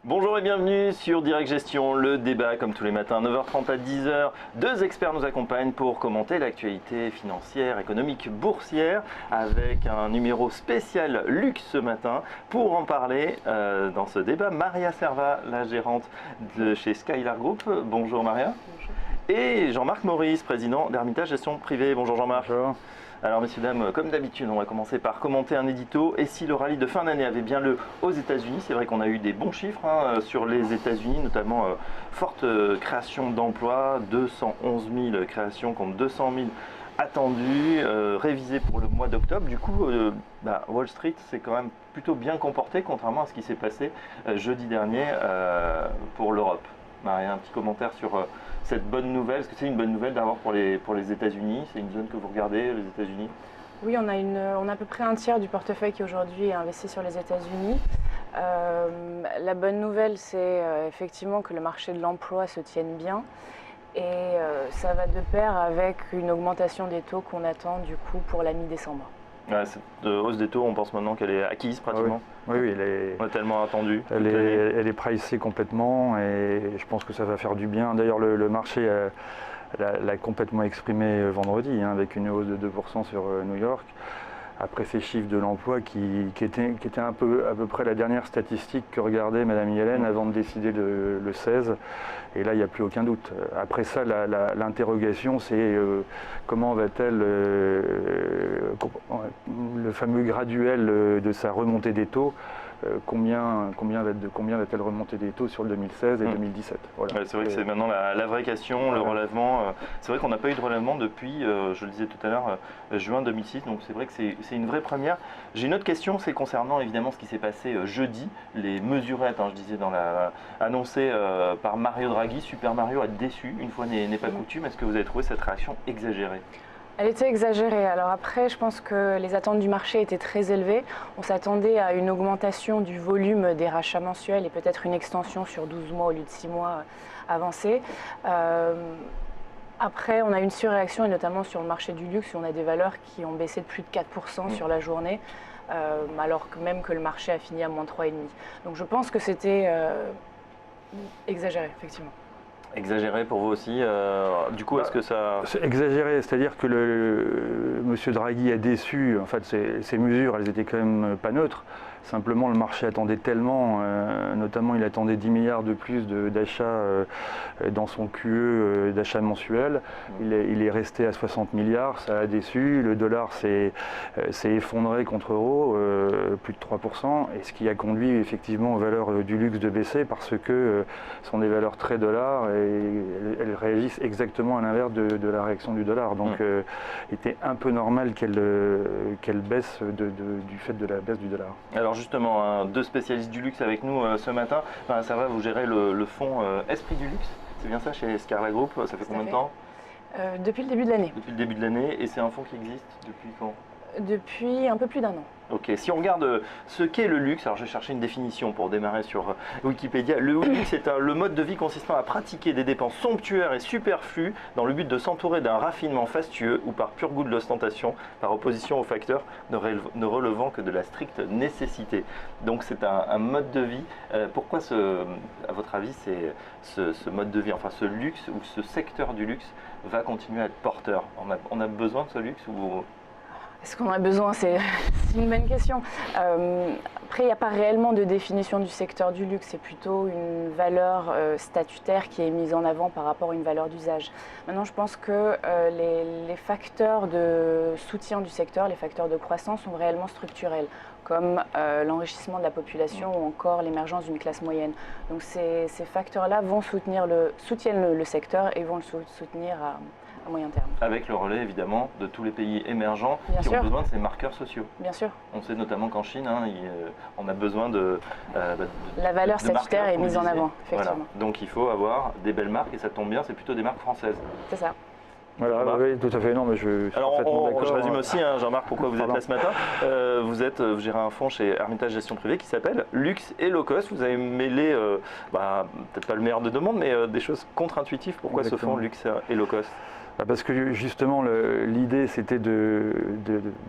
Bonjour et bienvenue sur Direct Gestion, le débat comme tous les matins, 9h30 à 10h. Deux experts nous accompagnent pour commenter l'actualité financière, économique, boursière avec un numéro spécial luxe ce matin. Pour en parler dans ce débat, Maria Serva, la gérante de chez Skylar Group. Bonjour Maria. Bonjour. Et Jean-Marc Maurice, président d'Hermitage Gestion Privée. Bonjour Jean-Marc. Bonjour. Alors messieurs, dames, comme d'habitude, on va commencer par commenter un édito. Et si le rallye de fin d'année avait bien lieu aux États-Unis, c'est vrai qu'on a eu des bons chiffres sur les États-Unis, notamment forte création d'emplois, 211 000 créations contre 200 000 attendues, révisées pour le mois d'octobre. Du coup, Wall Street s'est quand même plutôt bien comporté, contrairement à ce qui s'est passé jeudi dernier pour l'Europe. Maria, un petit commentaire sur cette bonne nouvelle. Est-ce que c'est une bonne nouvelle d'avoir pour les États-Unis? C'est une zone que vous regardez, les États-Unis? Oui, on a à peu près un tiers du portefeuille qui aujourd'hui est investi sur les États-Unis. La bonne nouvelle, c'est effectivement que le marché de l'emploi se tienne bien. Et ça va de pair avec une augmentation des taux qu'on attend du coup pour la mi-décembre. Ouais, cette hausse des taux, on pense maintenant qu'elle est acquise pratiquement. Oui, on a tellement attendu. Elle est pricée complètement et je pense que ça va faire du bien. D'ailleurs, le marché l'a complètement exprimé vendredi avec une hausse de 2% sur New York. Après ces chiffres de l'emploi qui étaient à peu près la dernière statistique que regardait Mme Yellen avant de décider le 16. Et là, il n'y a plus aucun doute. Après ça, l'interrogation, c'est comment va-t-elle, le fameux graduel de sa remontée des taux, combien va-t-elle remonter des taux sur le 2016 et 2017 voilà. Ouais, c'est vrai que c'est maintenant la vraie question, le relèvement. C'est vrai qu'on n'a pas eu de relèvement depuis, je le disais tout à l'heure, juin 2006, donc c'est vrai que c'est une vraie première. J'ai une autre question, c'est concernant évidemment ce qui s'est passé jeudi, les mesurettes, je disais, annoncées par Mario Draghi. Super Mario a déçu, une fois n'est pas coutume. Est-ce que vous avez trouvé cette réaction exagérée? Elle était exagérée. Alors après, je pense que les attentes du marché étaient très élevées. On s'attendait à une augmentation du volume des rachats mensuels et peut-être une extension sur 12 mois au lieu de 6 mois avancés. Après, on a une surréaction, et notamment sur le marché du luxe, où on a des valeurs qui ont baissé de plus de 4% sur la journée, alors que même que le marché a fini à moins 3,5%. Donc je pense que c'était exagéré, effectivement. Exagéré pour vous aussi. Du coup, est-ce que ça... C'est exagéré, c'est-à-dire que M. Draghi a déçu. En fait, ces mesures, elles étaient quand même pas neutres. Simplement, le marché attendait tellement, notamment il attendait 10 milliards de plus d'achats dans son QE d'achats mensuels. Il est resté à 60 milliards, ça a déçu. Le dollar s'est effondré contre l'euro, plus de 3%, et ce qui a conduit effectivement aux valeurs du luxe de baisser parce que ce sont des valeurs très dollars et elles réagissent exactement à l'inverse de la réaction du dollar. Donc il était un peu normal qu'elle baisse du fait de la baisse du dollar. Alors justement, deux spécialistes du luxe avec nous ce matin. Ça va, vous gérez le fonds Esprit du Luxe, c'est bien ça, chez Skylar Group. Ça fait combien de temps? Depuis le début de l'année. Depuis le début de l'année, et c'est un fonds qui existe depuis quand? Depuis un peu plus d'un an. Ok, si on regarde ce qu'est le luxe, alors je vais chercher une définition pour démarrer sur Wikipédia. Le luxe est le mode de vie consistant à pratiquer des dépenses somptuaires et superflues dans le but de s'entourer d'un raffinement fastueux ou par pur goût de l'ostentation, par opposition aux facteurs ne relevant que de la stricte nécessité. Donc c'est un mode de vie. Pourquoi, à votre avis, ce mode de vie, enfin ce luxe ou ce secteur du luxe va continuer à être porteur? On a besoin de ce luxe ou... Est-ce qu'on a besoin? C'est une bonne question. Après, il n'y a pas réellement de définition du secteur du luxe, c'est plutôt une valeur statutaire qui est mise en avant par rapport à une valeur d'usage. Maintenant, je pense que les facteurs de soutien du secteur, les facteurs de croissance sont réellement structurels, comme l'enrichissement de la population ou encore l'émergence d'une classe moyenne. Donc ces facteurs-là soutiennent le secteur et vont le soutenir à moyen terme. Avec le relais évidemment de tous les pays émergents qui ont besoin de ces marqueurs sociaux. Bien sûr. On sait notamment qu'en Chine, on a besoin de... la valeur statutaire est mise en avant, effectivement. Voilà. Donc il faut avoir des belles marques et ça tombe bien, c'est plutôt des marques françaises. C'est ça. Voilà, oui, tout à fait. Non, mais je suis parfaitement d'accord. Je résume aussi, Jean-Marc, pourquoi vous êtes là ce matin. Vous gérez un fonds chez Hermitage Gestion Privée qui s'appelle Luxe et Low Cost. Vous avez mêlé, peut-être pas le meilleur de deux mondes, mais des choses contre-intuitives. Pourquoi ce fonds Luxe et Low Cost? Parce que justement, l'idée, c'était de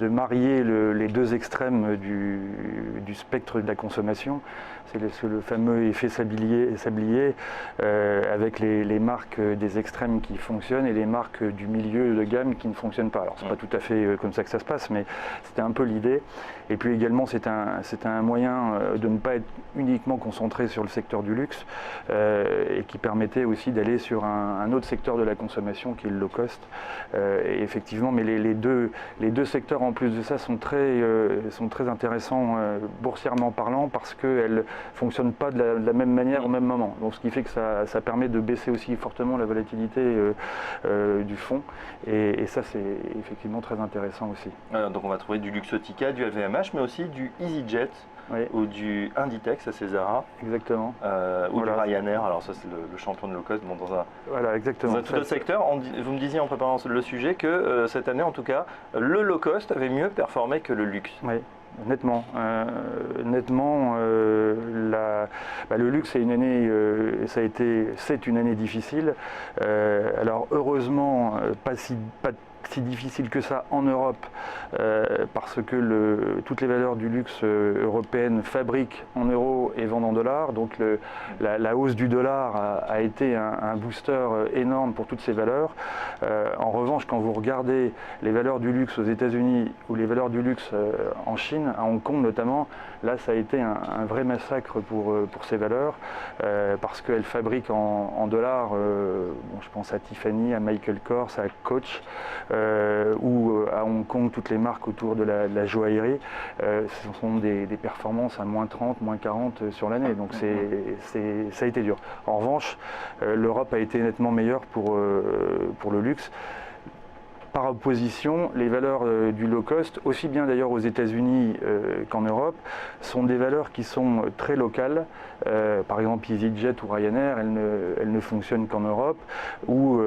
marier les deux extrêmes du spectre de la consommation. C'est le fameux effet sablier avec les marques des extrêmes qui fonctionnent et les marques du milieu de gamme qui ne fonctionnent pas. Alors, c'est pas tout à fait comme ça que ça se passe, mais c'était un peu l'idée. Et puis également, c'est un moyen de ne pas être uniquement concentré sur le secteur du luxe et qui permettait aussi d'aller sur un autre secteur de la consommation qui est le low cost. Et effectivement, mais les deux secteurs en plus de ça sont très intéressants boursièrement parlant parce qu'elles ne fonctionnent pas de la même manière au même moment. Donc, ce qui fait que ça permet de baisser aussi fortement la volatilité du fonds. Et ça, c'est effectivement très intéressant aussi. Donc on va trouver du Luxottica, du LVMH, mais aussi du EasyJet. Oui. Ou du Inditex à Césara. Exactement. Ou du Ryanair, alors ça c'est le champion de low cost dans exactement. Dans tout autre secteur. Vous me disiez en préparant le sujet que cette année en tout cas, le low cost avait mieux performé que le luxe. Oui. Nettement, le luxe c'est une année, c'est une année difficile. Alors heureusement, pas si difficile que ça en Europe parce que toutes les valeurs du luxe européennes fabriquent en euros et vendent en dollars. Donc la hausse du dollar a été un booster énorme pour toutes ces valeurs. En revanche, quand vous regardez les valeurs du luxe aux États-Unis ou les valeurs du luxe en Chine, à Hong Kong notamment, là ça a été un vrai massacre pour ces valeurs parce qu'elles fabriquent en dollars. Je pense à Tiffany, à Michael Kors, à Coach. Ou à Hong Kong, toutes les marques autour de la joaillerie, ce sont des performances à moins 30, moins 40 sur l'année. Donc ça a été dur. En revanche, l'Europe a été nettement meilleure pour le luxe. Par opposition, les valeurs du low cost, aussi bien d'ailleurs aux États-Unis qu'en Europe, sont des valeurs qui sont très locales. Par exemple, EasyJet ou Ryanair, elles ne fonctionnent qu'en Europe. Ou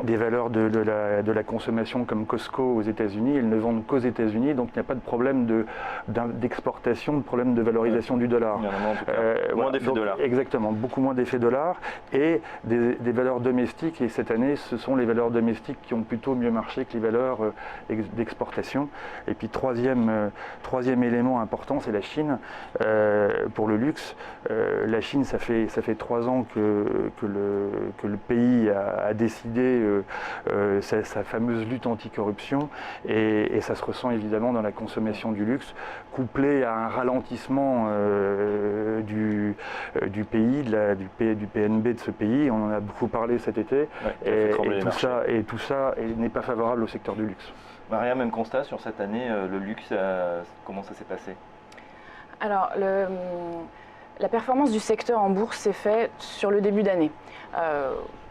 des valeurs de la consommation comme Costco aux États-Unis, elles ne vendent qu'aux États-Unis, donc il n'y a pas de problème d'exportation, de problème de valorisation du dollar. Moins d'effet dollar. Exactement, beaucoup moins d'effet dollar et des valeurs domestiques. Et cette année, ce sont les valeurs domestiques qui ont plutôt mieux marché que les valeurs d'exportation. Et puis troisième élément important, c'est la Chine. Pour le luxe, la Chine, ça fait 3 ans que le pays a décidé sa fameuse lutte anticorruption et ça se ressent évidemment dans la consommation du luxe, couplé à un ralentissement du pays, du PNB de ce pays. On en a beaucoup parlé cet été et tout ça n'est pas favorable au secteur du luxe. Maria, même constat sur cette année, le luxe, comment ça s'est passé? Alors, la performance du secteur en bourse s'est faite sur le début d'année.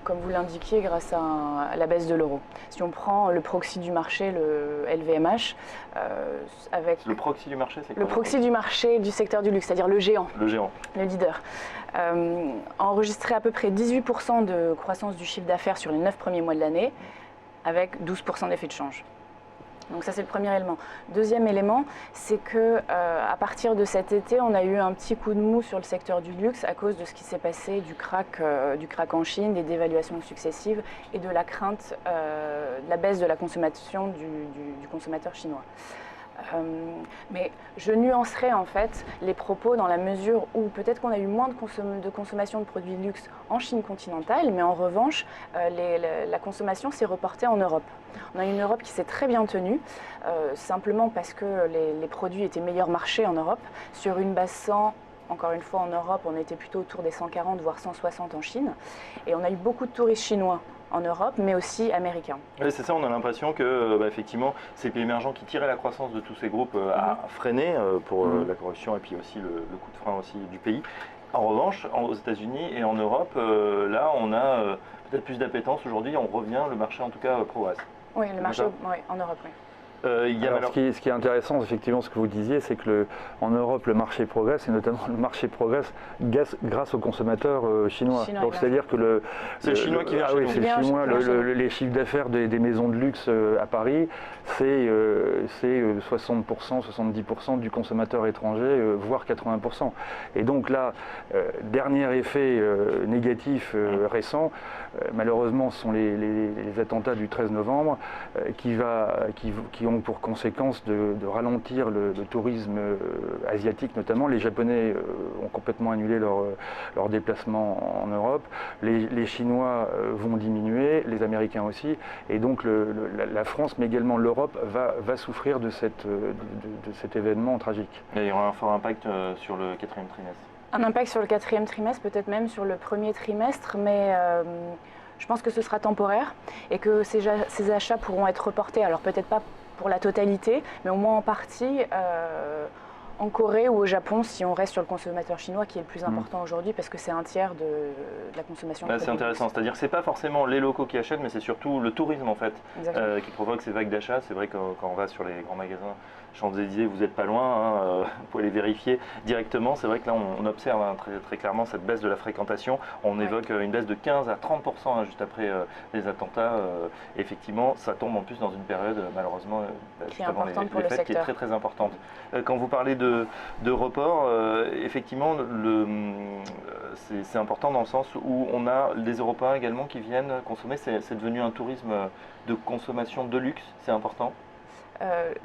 Comme vous l'indiquiez, grâce à la baisse de l'euro. Si on prend le proxy du marché, le LVMH, avec... Le proxy du marché, c'est quoi? Le proxy du marché du secteur du luxe, c'est-à-dire le géant. Le géant. Le leader. A enregistré à peu près 18% de croissance du chiffre d'affaires sur les 9 premiers mois de l'année, avec 12% d'effet de change. Donc ça, c'est le premier élément. Deuxième élément, c'est que à partir de cet été, on a eu un petit coup de mou sur le secteur du luxe à cause de ce qui s'est passé du crack en Chine, des dévaluations successives et de la crainte de la baisse de la consommation du consommateur chinois. Mais je nuancerai en fait les propos dans la mesure où peut-être qu'on a eu moins de consommation de produits de luxe en Chine continentale, mais en revanche, la consommation s'est reportée en Europe. On a une Europe qui s'est très bien tenue, simplement parce que les produits étaient meilleurs marchés en Europe. Sur une base 100, encore une fois en Europe, on était plutôt autour des 140 voire 160 en Chine. Et on a eu beaucoup de touristes chinois en Europe, mais aussi américains. Oui, c'est ça, on a l'impression que effectivement, ces pays émergents qui tiraient la croissance de tous ces groupes a freiné pour la corruption et puis aussi le coup de frein aussi du pays. En revanche, aux États-Unis et en Europe, là, on a peut-être plus d'appétence aujourd'hui, on revient, le marché en tout cas progresse. Oui, le marché en Europe, oui. Alors, ce qui est intéressant, effectivement, ce que vous disiez, c'est que en Europe, le marché progresse, et notamment le marché progresse grâce aux consommateurs chinois. Donc, c'est-à-dire que c'est le chinois qui vient chez nous. C'est le chinois. Les chiffres d'affaires des maisons de luxe à Paris, c'est 60%, 70% du consommateur étranger, voire 80%. Et donc là, dernier effet négatif récent, malheureusement, ce sont les attentats du 13 novembre qui ont pour conséquence de ralentir le tourisme asiatique notamment. Les Japonais ont complètement annulé leur déplacement en Europe. Les Chinois vont diminuer, les Américains aussi. Et donc la France, mais également l'Europe, va souffrir de cet événement tragique. Et il y aura un fort impact sur le 4e trimestre. Un impact sur le 4e trimestre, peut-être même sur le 1er trimestre, mais je pense que ce sera temporaire et que ces achats pourront être reportés. Alors peut-être pas pour la totalité, mais au moins en partie en Corée ou au Japon, si on reste sur le consommateur chinois qui est le plus important aujourd'hui, parce que c'est un tiers de la consommation. C'est intéressant, c'est-à-dire que ce n'est pas forcément les locaux qui achètent, mais c'est surtout le tourisme en fait qui provoque ces vagues d'achats. C'est vrai que quand on va sur les grands magasins Champs-Élysées, vous n'êtes pas loin, vous pouvez les vérifier directement. C'est vrai que là on observe très clairement cette baisse de la fréquentation. On évoque une baisse de 15 à 30% juste après les attentats. Effectivement, ça tombe en plus dans une période malheureusement qui est importante pour le secteur, qui est très importante. Quand vous parlez de report, effectivement, c'est important dans le sens où on a les Européens également qui viennent consommer. C'est devenu un tourisme de consommation de luxe, c'est important.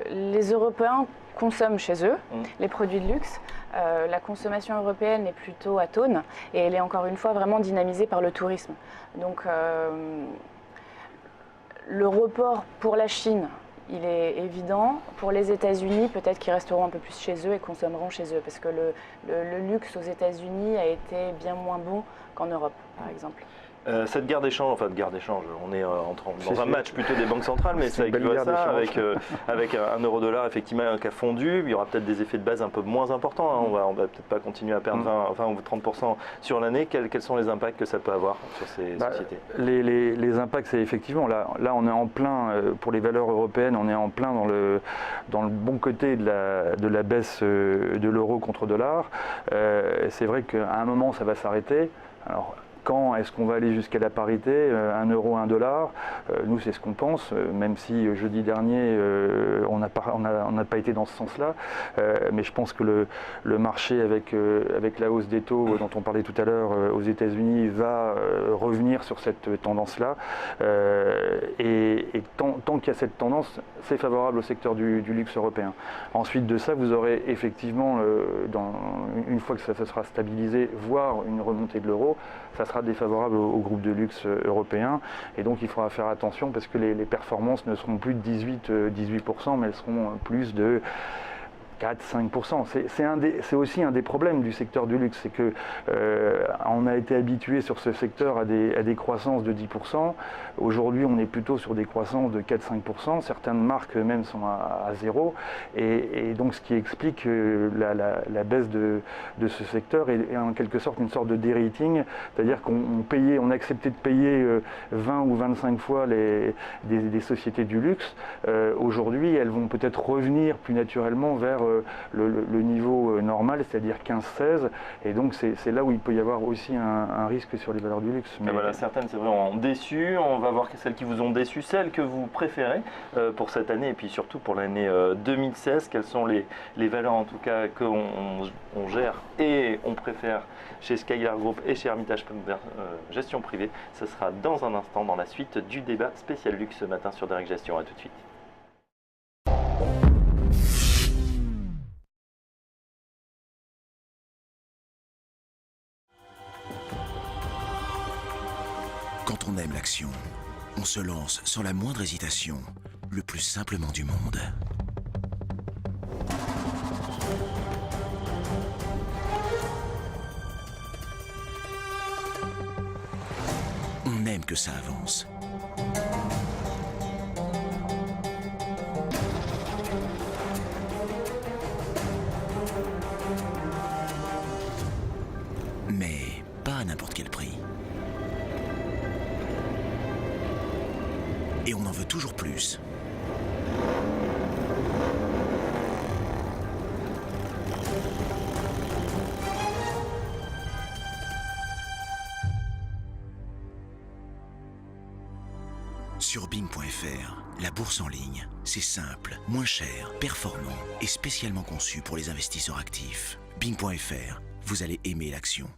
Les Européens consomment chez eux les produits de luxe. La consommation européenne est plutôt atone et elle est encore une fois vraiment dynamisée par le tourisme. Donc le report pour la Chine, il est évident. Pour les États-Unis, peut-être qu'ils resteront un peu plus chez eux et consommeront chez eux, parce que le luxe aux États-Unis a été bien moins bon qu'en Europe, par exemple. Cette guerre d'échange, on est dans un match plutôt des banques centrales, mais ça équivaut à ça, avec un euro-dollar effectivement qui a fondu. Il y aura peut-être des effets de base un peu moins importants. On va peut-être pas continuer à perdre 20 ou 30% sur l'année. Quels sont les impacts que ça peut avoir sur ces sociétés? Les impacts, c'est effectivement, là on est en plein, pour les valeurs européennes, on est en plein dans le bon côté de la baisse de l'euro contre dollar. C'est vrai qu'à un moment, ça va s'arrêter. Alors, quand est-ce qu'on va aller jusqu'à la parité, 1 euro, 1 dollar? Nous, c'est ce qu'on pense, même si jeudi dernier, on n'a pas été dans ce sens-là. Mais je pense que le marché, avec la hausse des taux dont on parlait tout à l'heure aux États-Unis, va revenir sur cette tendance-là. Et tant qu'il y a cette tendance, c'est favorable au secteur du luxe européen. Ensuite de ça, vous aurez effectivement, une fois que ça sera stabilisé, voire une remontée de l'euro, ça sera défavorable au groupe de luxe européen, et donc il faudra faire attention parce que les performances ne seront plus de 18%, mais elles seront plus de 4-5%. C'est aussi un des problèmes du secteur du luxe, c'est que on a été habitué sur ce secteur à des croissances de 10%. Aujourd'hui, on est plutôt sur des croissances de 4-5%. Certaines marques même sont à 0. Et donc, ce qui explique la baisse de ce secteur est en quelque sorte une sorte de dérating, c'est-à-dire qu'on acceptait de payer 20 ou 25 fois des sociétés du luxe. Aujourd'hui, elles vont peut-être revenir plus naturellement vers le niveau normal, c'est-à-dire 15-16, et donc c'est là où il peut y avoir aussi un risque sur les valeurs du luxe. Mais voilà, certaines, c'est vrai, ont déçu. On va voir celles qui vous ont déçu, celles que vous préférez pour cette année, et puis surtout pour l'année 2016. Quelles sont les valeurs en tout cas qu'on gère et on préfère chez Skylar Group et chez Hermitage Gestion Privée? Ce sera dans un instant, dans la suite du débat spécial luxe ce matin sur Direct Gestion. À tout de suite. Quand on aime l'action, on se lance sans la moindre hésitation, le plus simplement du monde. On aime que ça avance. Mais pas à n'importe quel prix. Et on en veut toujours plus. Sur Bing.fr, la bourse en ligne, c'est simple, moins cher, performant et spécialement conçu pour les investisseurs actifs. Bing.fr, vous allez aimer l'action.